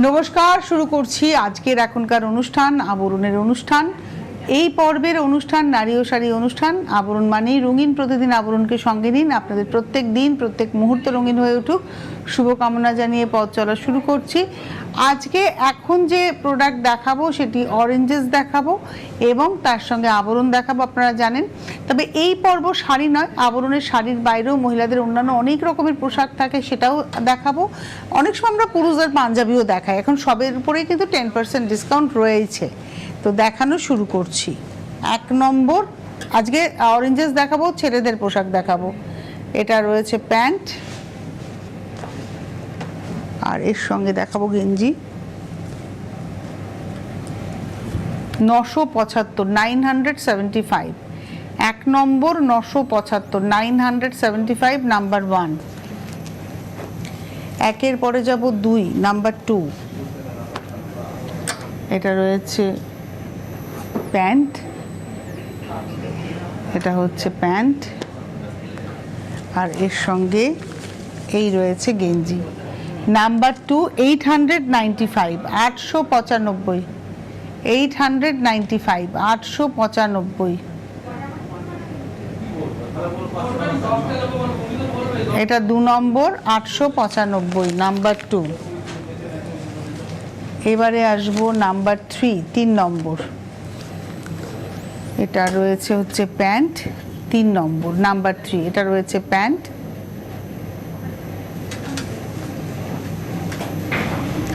নমস্কার, শুরু করছি আজকের এখনকার অনুষ্ঠান আবরণের অনুষ্ঠান। এই পর্বের অনুষ্ঠান নারী ও শাড়ি অনুষ্ঠান। আবরণ মানেই রঙিন, প্রতিদিন আবরণকে সঙ্গে নিন। আপনাদের প্রত্যেক দিন প্রত্যেক মুহূর্ত রঙিন হয়ে উঠুক, শুভকামনা জানিয়ে পথ চলা শুরু করছি। আজকে এখন যে প্রোডাক্ট দেখাবো সেটি অরেঞ্জেস দেখাবো এবং তার সঙ্গে আবরণ দেখাবো, আপনারা জানেন। তবে এই পর্ব শাড়ি নয়, আবরণের শাড়ির বাইরেও মহিলাদের অন্যান্য অনেক রকমের পোশাক থাকে, সেটাও দেখাবো। অনেক সময় আমরা পুরুষদের পাঞ্জাবিও দেখাই, এখন সবের উপরেই কিন্তু 10% ডিসকাউন্ট রয়েছে। তো দেখানো শুরু করছি। 1 নম্বর আজকে অরেঞ্জেস দেখাবো, ছেলেদের পোশাক দেখাবো। এটা রয়েছে প্যান্ট আর এর সঙ্গে দেখাবো গেঞ্জি। 975, 975। 1 নম্বর 975, 975, নাম্বার 1। একের পরে যাব 2, নাম্বার 2। এটা রয়েছে প্যান্ট, এটা হচ্ছে প্যান্ট আর এর সঙ্গে এই রয়েছে গেঞ্জি। নাম্বার 2, 895, 895, 895, 895। এটা 2 নম্বর 895, নাম্বার 2। এবারে আসবো নাম্বার 3, 3 নম্বর। এটা রয়েছে হচ্ছে প্যান্ট, 3 নম্বর, নাম্বার 3। এটা রয়েছে প্যান্ট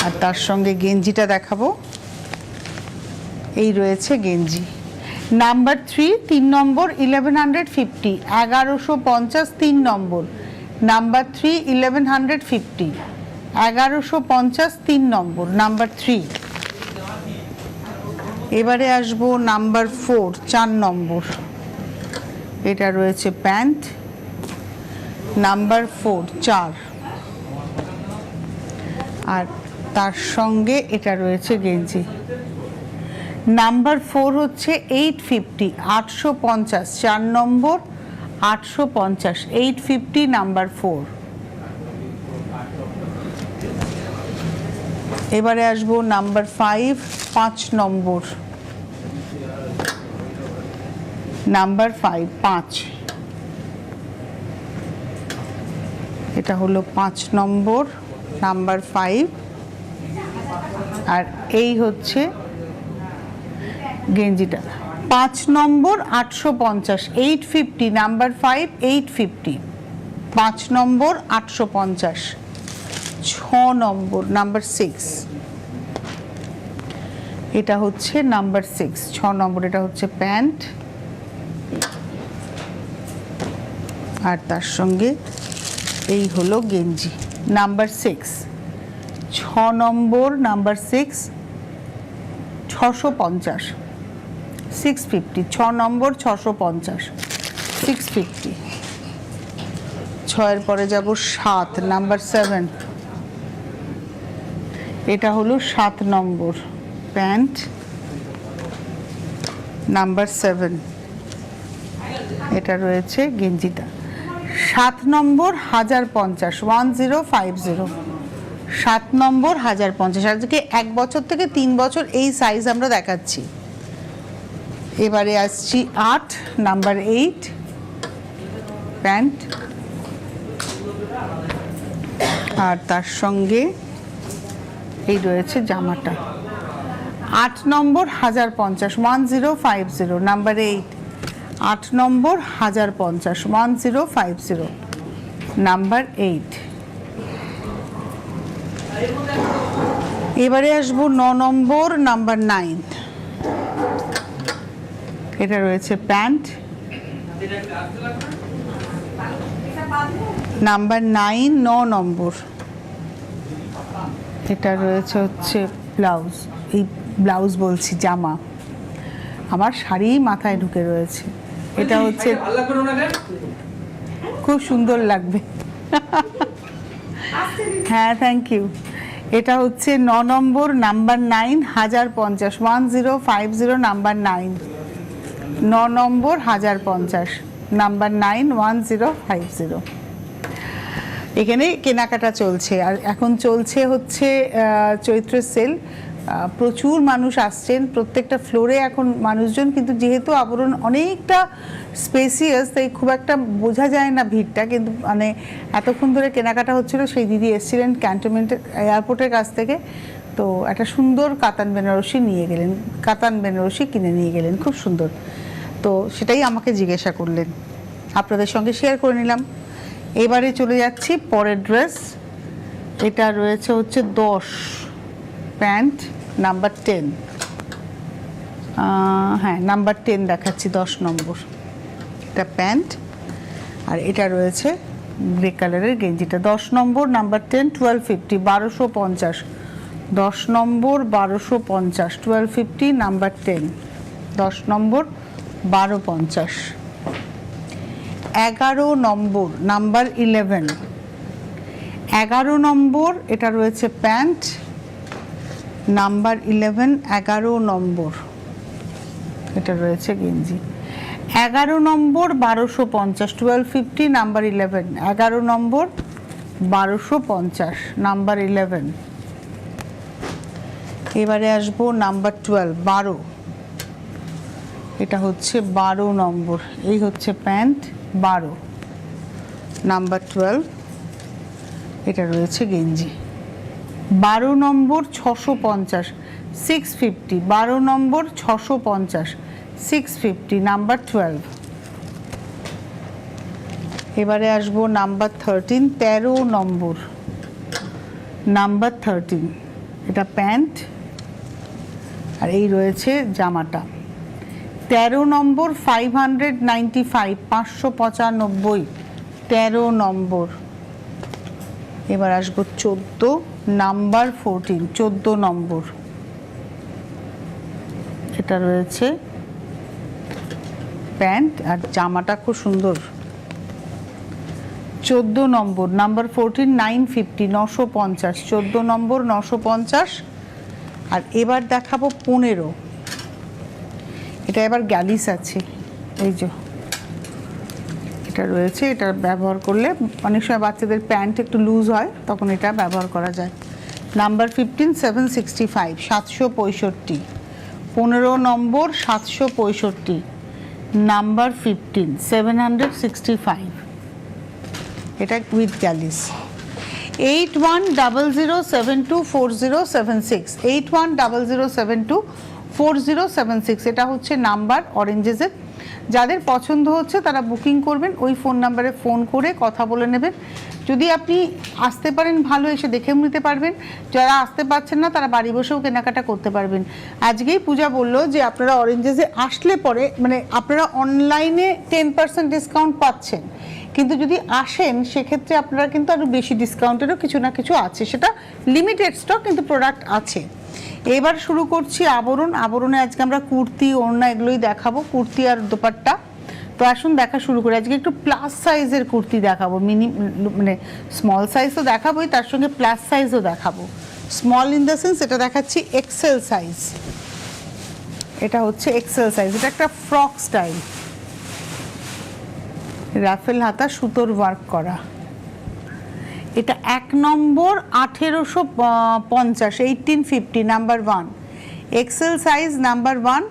আর তার সঙ্গে গেঞ্জিটা দেখাবো। এই রয়েছে গেঞ্জি। নাম্বার 3, 3 নম্বর, 1150, 1150, 3 নম্বর। নাম্বার 3, 1150, 1150, 3 নম্বর, নাম্বার 3। এবারে আসবো নাম্বার 4, 4 নম্বর। এটা রয়েছে প্যান্ট, নাম্বার 4, 4। আর তার সঙ্গে এটা রয়েছে গেঞ্জি। নাম্বার 4 হচ্ছে 850, 850, 4 নম্বর, 850, 850, নাম্বার 4। এবারে আসবো নাম্বার 5, 5 নম্বর। নাম্বার 5, 5। এটা হলো 5 নম্বর, নাম্বার 5। আর এই হচ্ছে গেঞ্জিটা। 5 নম্বর 850, 850, নাম্বার 5, 850, 5 নম্বর 850। 6 নম্বর, নাম্বার 6। এটা হচ্ছে নাম্বার 6, 6 নম্বর। এটা হচ্ছে প্যান্ট আর তার সঙ্গে এই হলো গেঞ্জি। নাম্বার 6, 6 নম্বর, নাম্বার 6, 650, 650, 6 নম্বর, 650, 650। 6 এর পরে যাব 7, নাম্বার 7। এটা হলো 7 নম্বর, প্যান্ট, নাম্বার 7। এটা রয়েছে গেঞ্জিটা। 7 নম্বর 1050, 1050, 7 নম্বর 1050। আজকে 1 বছর থেকে 3 বছর এই সাইজ আমরা দেখাচ্ছি। এবারে আসছি 8, নাম্বার 8, প্যান্ট আর তার সঙ্গে এই রয়েছে জামাটা। 8 নম্বর 1050, 1050, নাম্বার 8। 8 নম্বর 1050, 1050, নাম্বার 8। এবারে আসবো 9 নম্বর, নাম্বার 9। এটা রয়েছে প্যান্ট, নাম্বার 9, 9 নম্বর। এটা রয়েছে হচ্ছে ব্লাউজ, এই ব্লাউজ বলছি জামা, আমার শাড়ি মাথায় ঢুকে রয়েছে। এটা হচ্ছে খুব সুন্দর লাগবে। হ্যাঁ, থ্যাংক ইউ। এটা হচ্ছে 9 নম্বর, নাম্বার 9, 1050, 1050, নাম্বার 9। 9 নম্বর 1050, নাম্বার 9, 1050। এখানে কেনাকাটা চলছে। আর এখন চলছে হচ্ছে চৈত্রের সেল, প্রচুর মানুষ আসছেন প্রত্যেকটা ফ্লোরে এখন মানুষজন, কিন্তু যেহেতু আবরণ অনেকটা স্পেসিয়াস তাই খুব একটা বোঝা যায় না ভিড়টা, কিন্তু মানে এতক্ষণ ধরে কেনাকাটা হচ্ছিল। সেই দিদি এসেছিলেন ক্যান্টনমেন্টের এয়ারপোর্টের কাছ থেকে, তো একটা সুন্দর কাতান বেনারসি নিয়ে গেলেন, কাতান বেনারসি কিনে নিয়ে গেলেন, খুব সুন্দর। তো সেটাই আমাকে জিজ্ঞাসা করলেন, আপনাদের সঙ্গে শেয়ার করে নিলাম। এবারে চলে যাচ্ছি পরের ড্রেস। এটা রয়েছে হচ্ছে 10 প্যান্ট নাম্বার 10, হ্যাঁ নাম্বার 10 দেখাচ্ছি, 10 নম্বর এটা প্যান্ট। আর এটা রয়েছে গ্রে কালারের গেঞ্জিটা, 10 নম্বর নাম্বার 10, 1250, 1250, 10 নম্বর 1250, 1250 নাম্বার 10, 10 নম্বর 1250। 11 নম্বর নাম্বার 11, 11 নম্বর এটা রয়েছে প্যান্ট নাম্বার 11, 11 নম্বর এটা রয়েছে গেঞ্জি। 11 নম্বর 1250, 1250 নাম্বার 11, 11 নম্বর 1250 নাম্বার 11। এবারে আসবো নাম্বার 12, 12, এটা হচ্ছে 12 নম্বর, এই হচ্ছে প্যান্ট 12 নাম্বার 12, এটা রয়েছে গেঞ্জি। 12 নম্বর 650, 650, 12 নম্বর 650, 650 নাম্বার 12। এবারে আসবো নাম্বার 13, 13 নম্বর নাম্বার 13, এটা প্যান্ট আর এই রয়েছে জামাটা। 13 নম্বর 595, 595, 13 নম্বর। এবার আসবো 14 নাম্বার 14, 14 নম্বর, এটা রয়েছে প্যান্ট আর জামাটা খুব সুন্দর। 14 নম্বর নাম্বার 14, 950, 950, 14 নম্বর 950। আর এবার দেখাবো 15, এটা এবার গ্যালিস আছে, এই যে এটা রয়েছে, এটা ব্যবহার করলে অনেক সময় বাচ্চাদের প্যান্ট একটু লুজ হয়, তখন এটা ব্যবহার করা যায়। নাম্বার 15, 765, 765, 15 নম্বর 765 নাম্বার 15, 765, এটা উইথ গ্যালিস। 8100724076, 8100724076, এটা হচ্ছে নাম্বার অরেঞ্জেসের। যাদের পছন্দ হচ্ছে তারা বুকিং করবেন, ওই ফোন নাম্বারে ফোন করে কথা বলে নেবেন। যদি আপনি আসতে পারেন ভালো, এসে দেখেও নিতে পারবেন। যারা আসতে পারছেন না তারা বাড়ি বসেও কেনাকাটা করতে পারবেন। আজকেই পূজা বললো যে আপনারা অরেঞ্জেসে আসলে পরে মানে আপনারা অনলাইনে 10% ডিসকাউন্ট পাচ্ছেন, কিন্তু যদি আসেন সেক্ষেত্রে আপনারা কিন্তু আরও বেশি ডিসকাউন্টেরও কিছু না কিছু আছে, সেটা লিমিটেড স্টক কিন্তু প্রোডাক্ট আছে। এবার শুরু করছি আবরণ। আবরণে আজকে আমরা কুর্তি, ওড়না এগুলোই দেখাবো, কুর্তি আর দোপাট্টা। তো আসুন দেখা শুরু করি। আজকে একটু প্লাস সাইজের কুর্তি দেখাবো, মানে স্মল সাইজ তো দেখাবোই, তার সঙ্গে প্লাস সাইজও দেখাবো। স্মল ইন দ্য সেন্স এটা দেখাচ্ছি এক্সেল সাইজ, এটা হচ্ছে এক্সেল সাইজ, এটা একটা ফ্রক স্টাইল, রাফেল হাতা সুতোর ওয়ার্ক করা। এটা 1 নম্বর 1850, 1850 নাম্বার 1, এক্সেল সাইজ নাম্বার 1,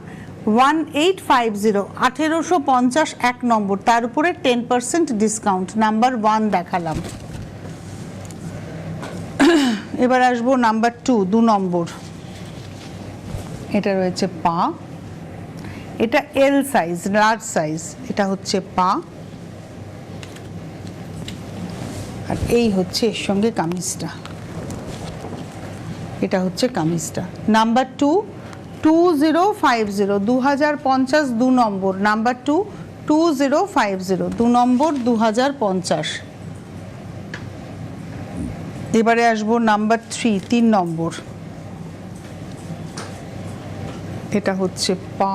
1850, 1850 1 নম্বর, তার উপরে 10% ডিসকাউন্ট, নাম্বার 1 দেখালাম। এবার আসবো নাম্বার 2, 2 নম্বর, এটা রয়েছে পা, এটা এল সাইজ, লার্জ সাইজ, এটা হচ্ছে পা। আর এই হচ্ছে এর সঙ্গে কামিজটা, এটা হচ্ছে কামিজটা। নাম্বার 2, 2050, 2050 2 নম্বর, নাম্বার 2, 2050 2 নম্বর, 2050। এবারে আসবো নাম্বার 3, 3 নম্বর, এটা হচ্ছে পা,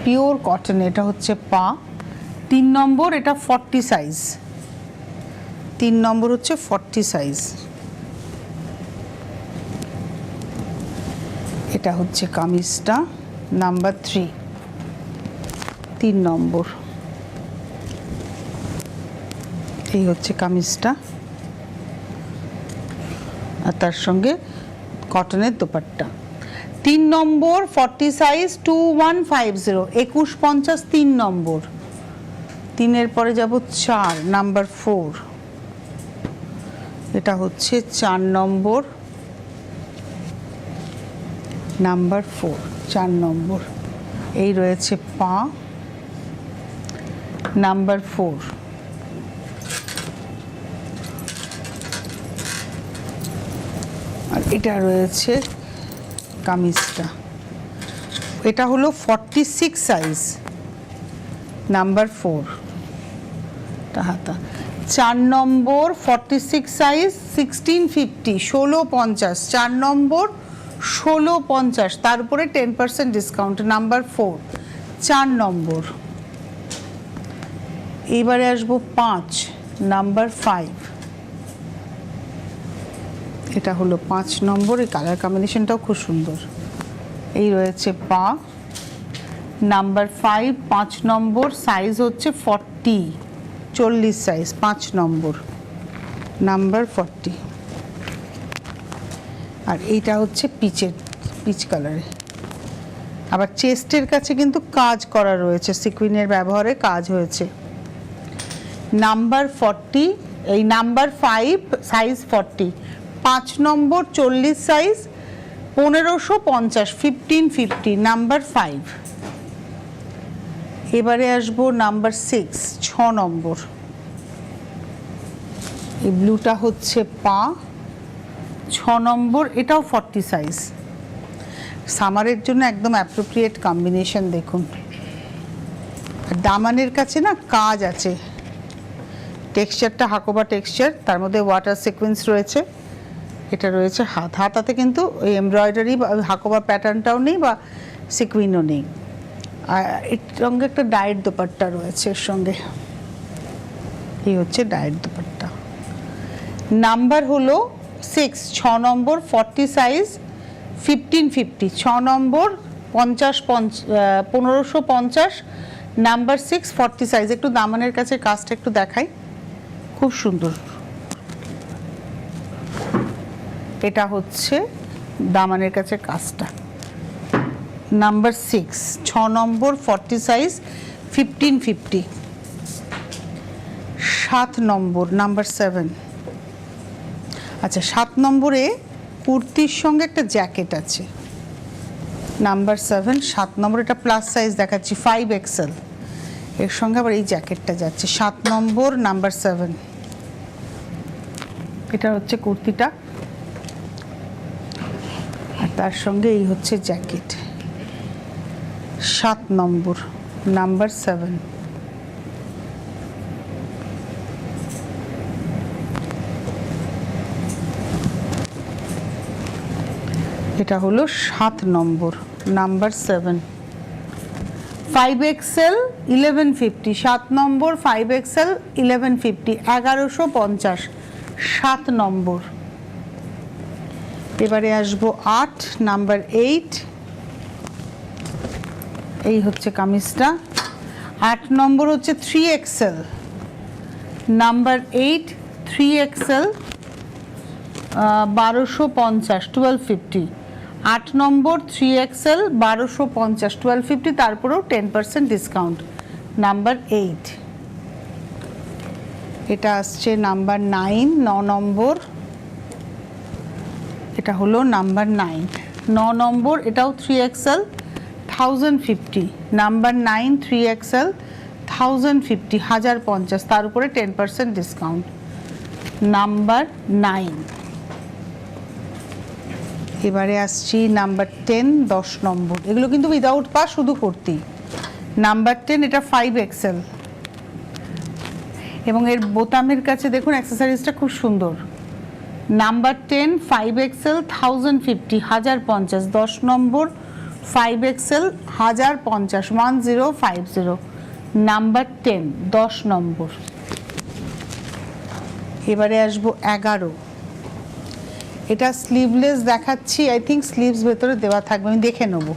পিওর কটন, এটা হচ্ছে পা। 3 নম্বর, এটা 40 সাইজ, 3 নম্বর হচ্ছে 40 সাইজ, এটা হচ্ছে কামিজটা, নাম্বার 3, 3 নম্বর। এই হচ্ছে কামিজটা, আর তার সঙ্গে কটনের দোপাট্টা। 3 নম্বর 40 সাইজ 2150, 2150 3 নম্বর। 3-এর পরে যাব 4 নাম্বার 4, এটা হচ্ছে 4 নম্বর, নাম্বার 4 4 নম্বর। এই রয়েছে পা, নাম্বার 4। আর এটা রয়েছে কামিজটা, এটা হলো 46 সাইজ, নাম্বার 4 হাতা। 4 নম্বর 46 সাইজ 1650, 1650, 4 নম্বর 1650, তার উপরে 10% ডিসকাউন্ট, নাম্বার 4 4 নম্বর। এবারে আসবো 5 নাম্বার 5, এটা হলো 5 নম্বর। এই কালার কম্বিনেশনটাও খুব সুন্দর। এই রয়েছে পা, নাম্বার 5 5 নম্বর, সাইজ হচ্ছে 40 সাইজ, 5 নম্বর, নাম্বার 40। আর এইটা হচ্ছে পিচ কালারে, আবার চেস্টের কাছে কিন্তু কাজ করা রয়েছে, সিকুইনের ব্যবহারে কাজ হয়েছে। নাম্বার 40, এই নাম্বার 5 সাইজ 40, 5 নম্বর 40 সাইজ 1550, 1550, নাম্বার 5। এবারে আসবো নাম্বার 6 6 নম্বর। এই ব্লুটা হচ্ছে পা, 6 নম্বর, এটাও 40 সাইজ। সামারের জন্য একদম অ্যাপ্রোপ্রিয়েট কম্বিনেশন। দেখুন দামানের কাছে না কাজ আছে, টেক্সচারটা হাকোবা টেক্সচার, তার মধ্যে ওয়াটার সিকোয়েন্স রয়েছে। এটা রয়েছে হাতাতে কিন্তু ওই এমব্রয়ডারি বা হাকোবা প্যাটার্নটাও নেই বা সিকুইনও নেই। আর এর সঙ্গে একটা ডায়েট দোপাট্টা রয়েছে এর সঙ্গে, এই হচ্ছে ডায়েট দোপাট্টা। নাম্বার হলো 6 6 নম্বর 40 সাইজ 1550, 6 নম্বর 1550, নাম্বার 6 40 সাইজ। একটু দামানের কাছে কাজটা একটু দেখাই, খুব সুন্দর। এটা হচ্ছে দামানের কাছে কাজটা, নাম্বার 6 6 নম্বর 40 সাইজ 1550। 7 নম্বর নাম্বার 7, আচ্ছা 7 নম্বরে কুর্তির সঙ্গে একটা জ্যাকেট আছে, নাম্বার 7 7 নম্বর। এটা প্লাস সাইজ দেখাচ্ছি 5XL, এর সঙ্গে আবার এই জ্যাকেটটা যাচ্ছে। 7 নম্বর নাম্বার 7, এটা হচ্ছে কুর্তিটা, আর তার সঙ্গে এই হচ্ছে জ্যাকেট। 7 নম্বর নাম্বার 7। এটা হলো 7 নম্বর নাম্বার 7, 5XL 1150, 7 নম্বর 5XL 1150, 1150, 7 নম্বর। এবারে আসবো 8 নাম্বার 8, এই হচ্ছে কামিজটা। 8 নম্বর হচ্ছে 3XL, নাম্বার 8 3XL 1250, 1250, 8 নম্বর 3XL 1250, 1250, তারপরেও 10% ডিসকাউন্ট, নাম্বার 8। এটা আসছে নাম্বার 9 9 নম্বর, এটা হলো নাম্বার 9 9 নম্বর, এটাও 3XL 1050, নাম্বার 9 3XL 1050, 1050, তার উপরে 10% ডিসকাউন্ট, নাম্বার 9। এবারে আসছি নাম্বার 10 10 নম্বর, এগুলো কিন্তু উইদাউট পা, শুধু কুর্তি। নাম্বার 10 এটা 5XL, এবং এর বোতামের কাছে দেখুন অ্যাক্সেসরিজটা খুব সুন্দর। নাম্বার 10 5XL 1050, 1050, 10 নম্বর 5XL 1050, 1050, নাম্বার 10 10 নম্বর। এবারে আসবো 11, এটা স্লিভলেস দেখাচ্ছি, আই থিঙ্ক স্লিভস ভেতরে দেওয়া থাকবে, আমি দেখে নেব।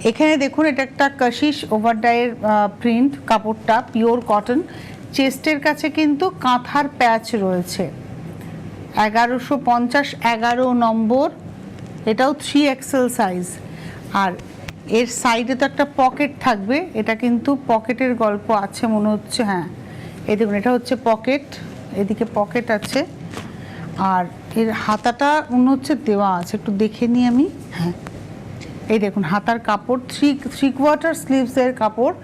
এখানে দেখুন এটা একটা কাশিশ ওভারডাইয়ের প্রিন্ট, কাপড়টা পিওর কটন, চেস্টের কাছে কিন্তু কাঁথার প্যাচ রয়েছে। 1150 11 নম্বর, এটাও 3XL সাইজ। আর এর সাইডে তো একটা পকেট থাকবে, এটা কিন্তু পকেটের গল্প আছে মনে হচ্ছে। হ্যাঁ, এই দেখুন, এটা হচ্ছে পকেট, এদিকে পকেট আছে। আর এর হাতাটা মনে হচ্ছে দেওয়া আছে, একটু দেখে নিই আমি। হ্যাঁ, এই দেখুন হাতার কাপড় 3/4 স্লিভসের কাপড়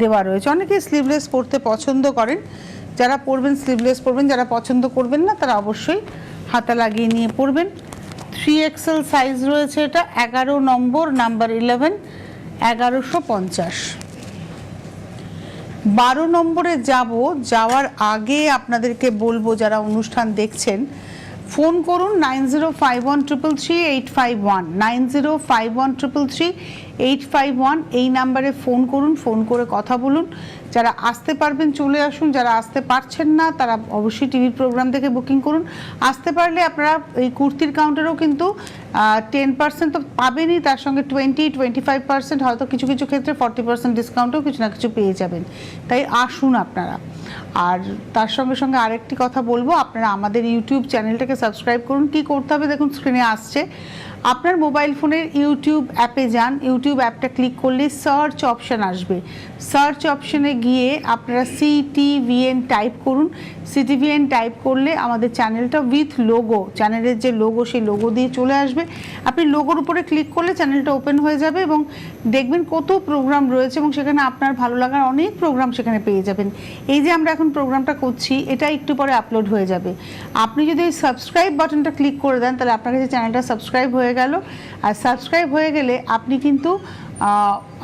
দেওয়া রয়েছে। অনেকেই স্লিভলেস পরতে পছন্দ করেন, যারা পরবেন স্লিভলেস পরবেন, যারা পছন্দ করবেন না তারা অবশ্যই হাতা লাগিয়ে নিয়ে পরবেন। 3XL সাইজ রয়েছে, এটা 11 নম্বর, নাম্বার 11, 1150। 12 নম্বরে যাওয়ার আগে আপনাদেরকে বলবো, যারা অনুষ্ঠান দেখছেন ফোন করুন 9051333851, 9051333851 এই নাম্বারে ফোন করুন, ফোন করে কথা বলুন। যারা আসতে পারবেন চলে আসুন, যারা আসতে পারছেন না তারা অবশ্যই টিভির প্রোগ্রাম থেকে বুকিং করুন। আসতে পারলে আপনারা এই কুর্তির কাউন্টারেও কিন্তু 10% তো পাবেনই, তার সঙ্গে 20-25% হয়তো কিছু কিছু ক্ষেত্রে 40% ডিসকাউন্টও কিছু না কিছু পেয়ে যাবেন। তাই আসুন আপনারা। আর তার সঙ্গে সঙ্গে আরেকটি কথা বলবো, আপনারা আমাদের ইউটিউব চ্যানেলটাকে সাবস্ক্রাইব করুন। কি করতে হবে দেখুন, স্ক্রিনে আসছে। আপনার মোবাইল ফোনের ইউটিউব অ্যাপে যান, ইউটিউব অ্যাপটা ক্লিক করলে সার্চ অপশান আসবে। সার্চ অপশানে গিয়ে আপনারা CTVN টাইপ করুন। CTVN টাইপ করলে আমাদের চ্যানেলটা উইথ লোগো, চ্যানেলের যে লোগো সেই লোগো দিয়ে চলে আসবে। আপনি লোগোর উপরে ক্লিক করলে চ্যানেলটা ওপেন হয়ে যাবে এবং দেখবেন কত প্রোগ্রাম রয়েছে এবং সেখানে আপনার ভালো লাগার অনেক প্রোগ্রাম সেখানে পেয়ে যাবেন। এই যে আমরা এখন প্রোগ্রামটা করছি, এটা একটু পরে আপলোড হয়ে যাবে। আপনি যদি ওই সাবস্ক্রাইব বাটনটা ক্লিক করে দেন তাহলে আপনার কাছে চ্যানেলটা সাবস্ক্রাইব হয়ে গেল। আর সাবস্ক্রাইব হয়ে গেলে আপনি কিন্তু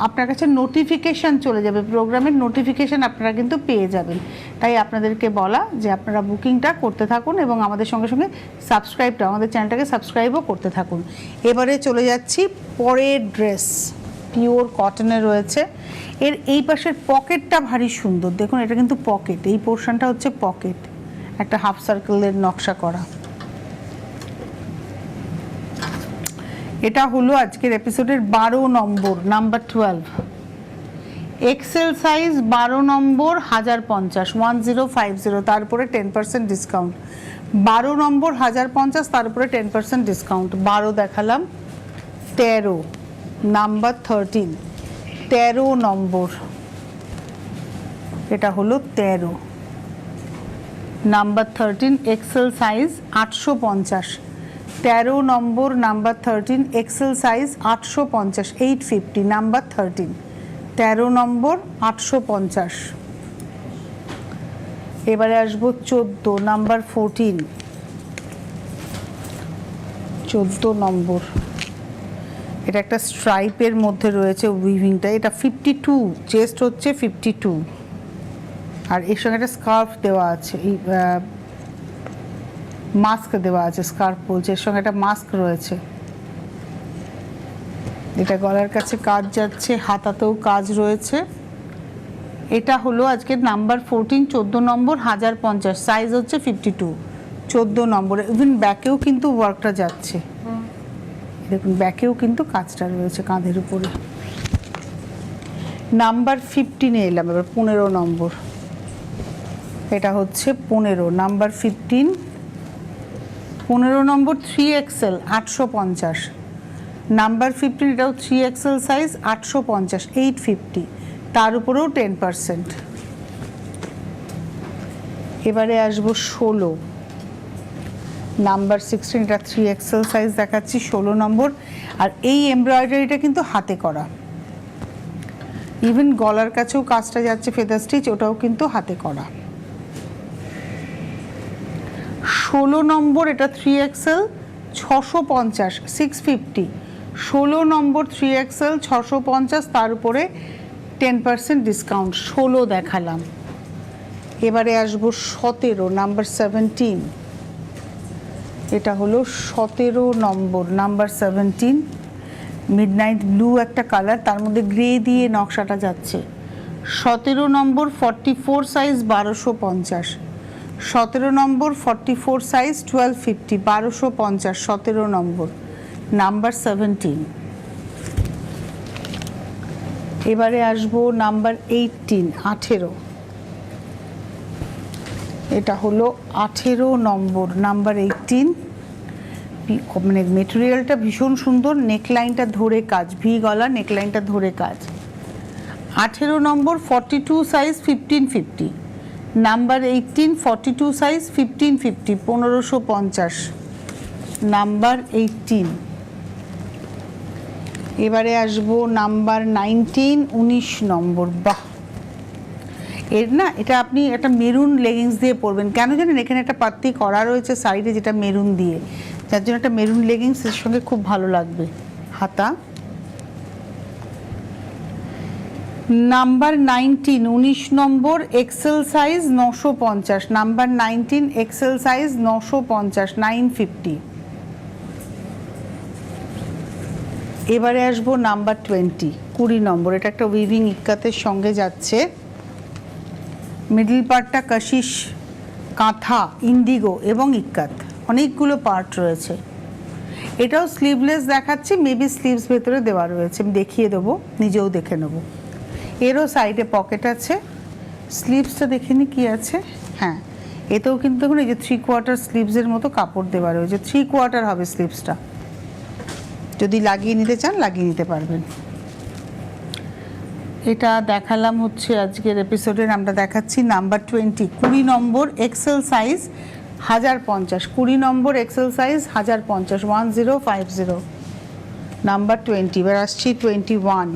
আপনার কাছে নোটিফিকেশান চলে যাবে, প্রোগ্রামের নোটিফিকেশান আপনারা কিন্তু পেয়ে যাবেন। তাই আপনাদেরকে বলা যে আপনারা বুকিংটা করতে থাকুন এবং আমাদের সঙ্গে সঙ্গে সাবস্ক্রাইবটা, আমাদের চ্যানেলটাকে সাবস্ক্রাইবও করতে থাকুন। এবারে চলে যাচ্ছি পরের ড্রেস, পিওর কটনে রয়েছে। এর এই পাশের পকেটটা ভারী সুন্দর, দেখুন এটা কিন্তু পকেট, এই পোর্শনটা হচ্ছে পকেট, একটা হাফ সার্কেলের নকশা করা। এটা হলো আজকের এপিসোডের 12 নম্বর, নাম্বার 12, এক্সেল সাইজ 12 নম্বর, 1050, 1050, তারপরে 10% ডিসকাউন্ট। 12 নম্বর 1050, তারপরে 10% ডিসকাউন্ট। 12 দেখালাম, 13 নাম্বার 13, 13 নম্বর, এটা হলো 13 নাম্বার 13, এক্সেল সাইজ 850, 13 নম্বর, নাম্বার 13, এক্সেল সাইজ 850, 850, নাম্বার 13, 13 নম্বর, 850। এবারে আসবো 14 নাম্বার 14, 14 নম্বর, এটা একটা স্ট্রাইপের মধ্যে রয়েছে উইভিংটা, এটা 52, চেস্ট হচ্ছে 52, আর এর সঙ্গে একটা স্কার্ফ দেওয়া আছে, এই মাস্ক দেওয়া আছে, স্কার্ফ বলছে, এর সঙ্গে একটা মাস্ক রয়েছে। এটা গলার কাছে কাজ যাচ্ছে, হাতাতেও কাজ রয়েছে। এটা হলো আজকের নাম্বার 14, 14 নম্বর, 1050, সাইজ হচ্ছে 52, 14 নম্বরে। ইভেন ব্যাকেও কিন্তু ওয়ার্কটা যাচ্ছে, দেখুন ব্যাকেও কিন্তু কাজটা রয়েছে কাঁধের উপরে। নাম্বার 15-এ এলাম, এবার 15 নম্বর, এটা হচ্ছে 15 নাম্বার 15, 15 নম্বর, 3XL, 850, নাম্বার 15, এটাও 3XL সাইজ, 850, 850, তার উপরেও 10%। এবারে আসবো 16 নাম্বার 16, এটা 3XL সাইজ দেখাচ্ছি, 16 নম্বর। আর এই এমব্রয়ডারিটা কিন্তু হাতে করা, ইভেন গলার কাছেও কাজটা যাচ্ছে ফেদার স্টিচ, ওটাও কিন্তু হাতে করা। 16 নম্বর, এটা 3XL, 650, 650, 16 নম্বর 3XL, 650, তার উপরে 10% ডিসকাউন্ট। 16 দেখালাম। এবারে আসবো 17 নাম্বার 17, এটা হলো 17 নম্বর, নাম্বার 17, মিডনাইট ব্লু একটা কালার, তার মধ্যে গ্রে দিয়ে নকশাটা যাচ্ছে। 17 নম্বর, 44 সাইজ, 1250, 17 নম্বর, 44 সাইজ, 1250, 1250, 17 নম্বর, নাম্বার 17। এবারে আসবো নাম্বার 18, 18, এটা হলো 18 নম্বর, নাম্বার 18। মানে মেটেরিয়ালটা ভীষণ সুন্দর, নেকলাইনটা ধরে কাজ, ভি গলা নেকলাইনটা ধরে কাজ। 18 নম্বর 42 সাইজ 1550, নাম্বার 18 42 সাইজ 1550, 1550, নাম্বার 18। এবারে আসবো নাম্বার 19, 19 নম্বর। বাহ, এর না এটা আপনি একটা মেরুন লেগিংস দিয়ে পরবেন, কেন জানেন এখানে একটা পাত্তি করা রয়েছে সাইডে যেটা মেরুন দিয়ে, যার জন্য একটা মেরুন লেগিংস এর সঙ্গে খুব ভালো লাগবে। হাতা। Number 19, 19 number XL size 950, number 19 XL size 950, 950। এবারে আসবো নাম্বার 20, 20 নম্বর। এটা একটা উইভিং ইক্কাতের সঙ্গে যাচ্ছে, মিডল পার্টটা কাশিশ, কাঁথা, ইন্ডিগো এবং ইক্কাত, অনেকগুলো পার্ট রয়েছে। এটাও স্লিভলেস দেখাচ্ছি, মেবি স্লিভস ভেতরে দেওয়া রয়েছে, আমি দেখিয়ে দেবো, নিজেও দেখে নেব। এরও সাইডে পকেট আছে, স্লিভসটা দেখে নি কি আছে। হ্যাঁ, এতেও কিন্তু দেখুন এই যে 3/4 স্লিভসের মতো কাপড় দেওয়া রয়েছে, 3/4 হবে স্লিভসটা, যদি লাগিয়ে নিতে চান লাগিয়ে নিতে পারবেন। এটা দেখালাম হচ্ছে আজকের এপিসোডের, আমরা দেখাচ্ছি নাম্বার 20, 20 নম্বর এক্সেল সাইজ 1050, 20 নম্বর এক্সেল সাইজ 1050, 1050, নাম্বার 20। এবার আসছি 21,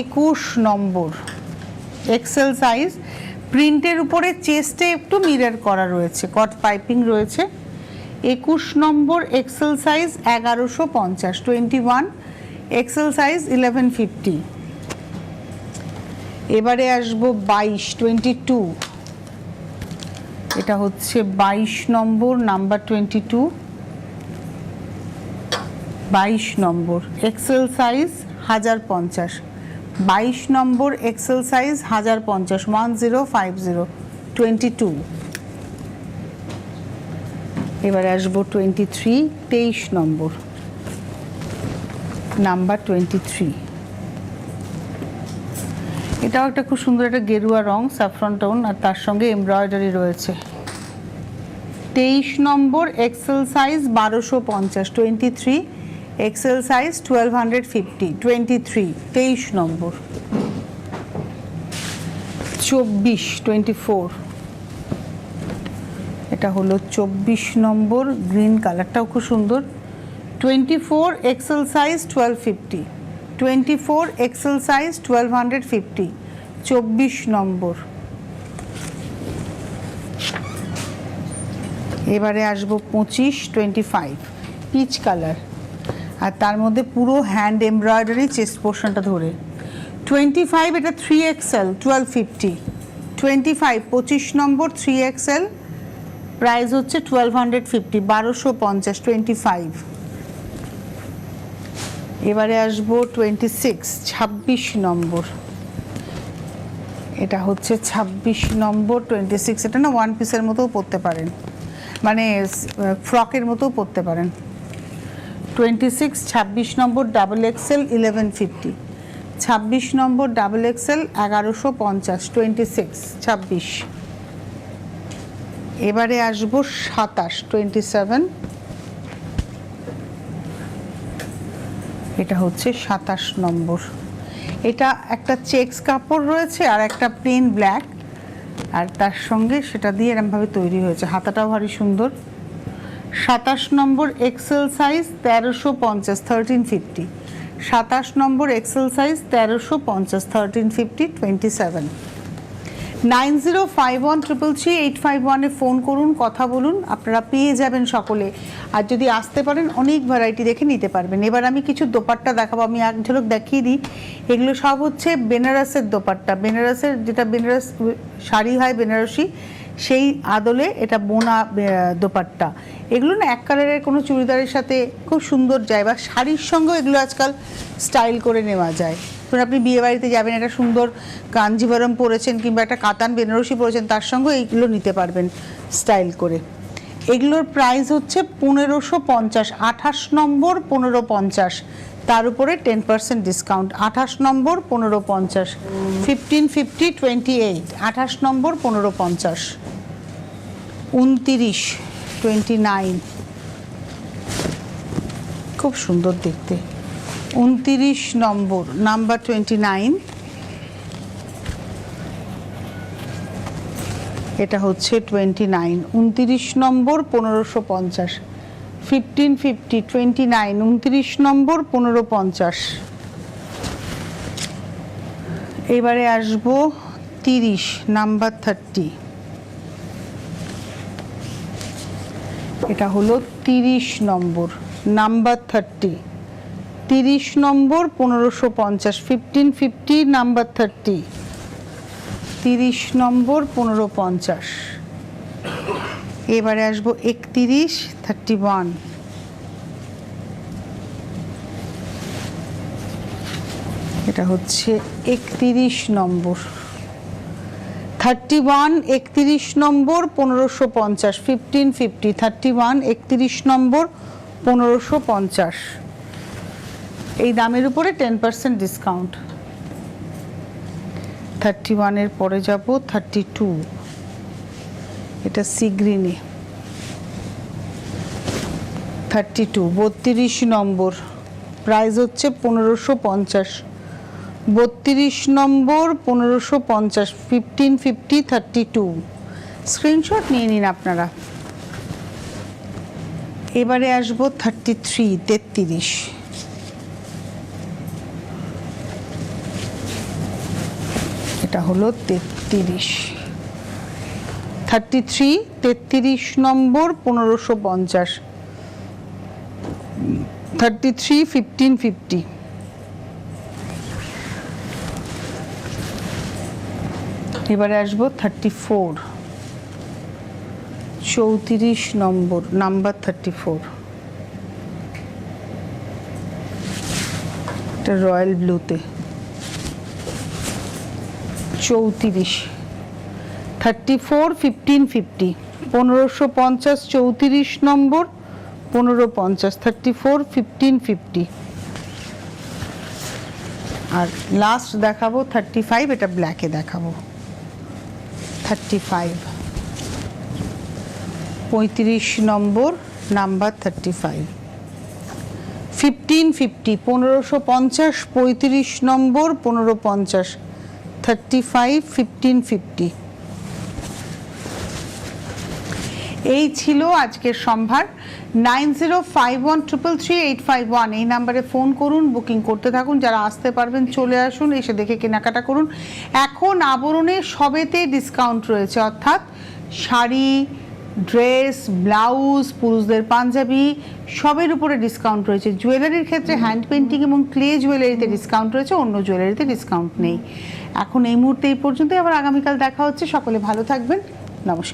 21 নম্বর এক্সেল সাইজ, প্রিন্টের উপরে চেস্টে একটু মিরর করা রয়েছে, কট পাইপিং রয়েছে। 21 নম্বর এক্সেল সাইজ 1150, 21 এক্সেল সাইজ 1150। এবারে আসবো 22, 22, এটা হচ্ছে 22 নম্বর, নাম্বার 22, 22 নম্বর এক্সেল সাইজ 1050, 22 নম্বর এক্সেল সাইজ 1050, 1050, 22। এবারে আসবো 23, 23 নম্বর, নাম্বার 23। এটাও একটা খুব সুন্দর একটা গেরুয়া রং, স্যাফরন টোন, আর তার সঙ্গে এমব্রয়ডারি রয়েছে। 23 নম্বর এক্সেল সাইজ 1250, 23 এক্সেল সাইজ 1250, 23, 23 নম্বর। 24, 24, এটা হলো 24 নম্বর, গ্রিন কালারটাও খুব সুন্দর। 24 এক্সেল সাইজ 1250, 24 এক্সেল সাইজ 1250, 24 নম্বর। এবারে আসবো 25, 25, পিচ কালার, আর তার মধ্যে পুরো হ্যান্ড এমব্রয়ডারি চেস্ট পোর্শনটা ধরে। 25, এটা 3XL 1250, 25, 25 নম্বর 3XL, প্রাইস হচ্ছে 1250, 1250, 25। এবারে আসবো 26, 26 নম্বর, এটা হচ্ছে 26 নম্বর 26। এটা না ওয়ান পিসের মতোও পরতে পারেন, মানে ফ্রকের মতোও পরতে পারেন। 26, 26 নম্বর ডাবল এক্সেল 1150, 26 নম্বর ডাবল এক্সেল 1150, 26, 26। এবারে আসবো 27, 27, এটা হচ্ছে 27 নম্বর। এটা একটা চেক্স কাপড় রয়েছে আর একটা প্লেন ব্ল্যাক, আর তার সঙ্গে সেটা দিয়ে এরমভাবে তৈরি হয়েছে, হাতাটাও ভারী সুন্দর। 27 নম্বর এক্সেল সাইজ 1350, 1350, 27 নম্বর এক্সেল সাইজ 1350, 1350, 27। 9051333851 ফোন করুন, কথা বলুন, আপনারা পেয়ে যাবেন সকলে। আর যদি আসতে পারেন অনেক ভ্যারাইটি দেখে নিতে পারবেন। এবার আমি কিছু দোপাট্টা দেখাবো, আমি এক ঝলক দেখিয়ে দিই। এগুলো সব হচ্ছে বেনারসের দোপাট্টা, বেনারসের যেটা বেনারস শাড়ি হয় বেনারসি, সেই আদলে এটা বোনা দোপাট্টা। এগুলো না এক কালারের কোনো চুড়িদারের সাথে খুব সুন্দর যায়, বা শাড়ির সঙ্গেও এগুলো আজকাল স্টাইল করে নেওয়া যায়। ধরুন আপনি বিয়ে বাড়িতে যাবেন, একটা সুন্দর কাঞ্জিভারম পরেছেন কিংবা একটা কাতান বেনারসি পরেছেন, তার সঙ্গে এইগুলো নিতে পারবেন স্টাইল করে। এগুলোর প্রাইস হচ্ছে 1550, 28 নম্বর 1550, তার উপরে 10% ডিসকাউন্ট। 28 নম্বর 1550, 1550, 28, 28 নম্বর 1550। 29, 29, খুব সুন্দর দেখতে। 29 নম্বর, নাম্বার 29, এটা হচ্ছে 29, 29 নম্বর 1550, 1550, 29, 29 নম্বর 1550। এবারে আসবো 30, নাম্বার 30, এটা হলো 30 নম্বর, নাম্বার 30, 30 নম্বর 1550, 1550, নাম্বার 30, 30 নম্বর 1550। এবারে আসবো 31, 31, এটা হচ্ছে 31 নম্বর, 31, 31 নম্বর 1550, 1550, 31, 31 নম্বর 1550। এই দামের উপরে 10% ডিসকাউন্ট। 31 এর পরে যাব 32, এটা সি গ্রিনে, 32, 32 নম্বর, প্রাইস হচ্ছে 1550, 32 নম্বর 1550, 1550, 32। স্ক্রিনশট নিয়ে নিন আপনারা। এবারে আসবো 33, 33, এটা হলো 33, 33, 33 নম্বর 1550, 33, 1550। এবারে আসবো 34, 34 নম্বর, নাম্বার 34, এটা রয়্যাল ব্লুতে, 34, 34, 1550, 1550, 34 নম্বর 1550, 34, 1550। আর লাস্ট দেখাবো 35, এটা ব্ল্যাকে দেখাবো, 35, 35 নম্বর, নাম্বার 35, 1550, 1550, 35 নম্বর 1550, 35, 1550। এই ছিল আজকের সম্ভার। 9051333851 এই নাম্বারে ফোন করুন, বুকিং করতে থাকুন। যারা আসতে পারবেন চলে আসুন, এসে দেখে কেনাকাটা করুন। এখন আবরণে সবেতে ডিসকাউন্ট রয়েছে, অর্থাৎ শাড়ি, ড্রেস, ব্লাউজ, পুরুষদের পাঞ্জাবি সবের উপরে ডিসকাউন্ট রয়েছে। জুয়েলারির ক্ষেত্রে হ্যান্ড পেন্টিং এবং ক্লে জুয়েলারিতে ডিসকাউন্ট রয়েছে, অন্য জুয়েলারিতে ডিসকাউন্ট নেই। এখন এই মুহূর্তে এই পর্যন্তই, আবার আগামীকাল দেখা হচ্ছে। সকলে ভালো থাকবেন, নমস্কার।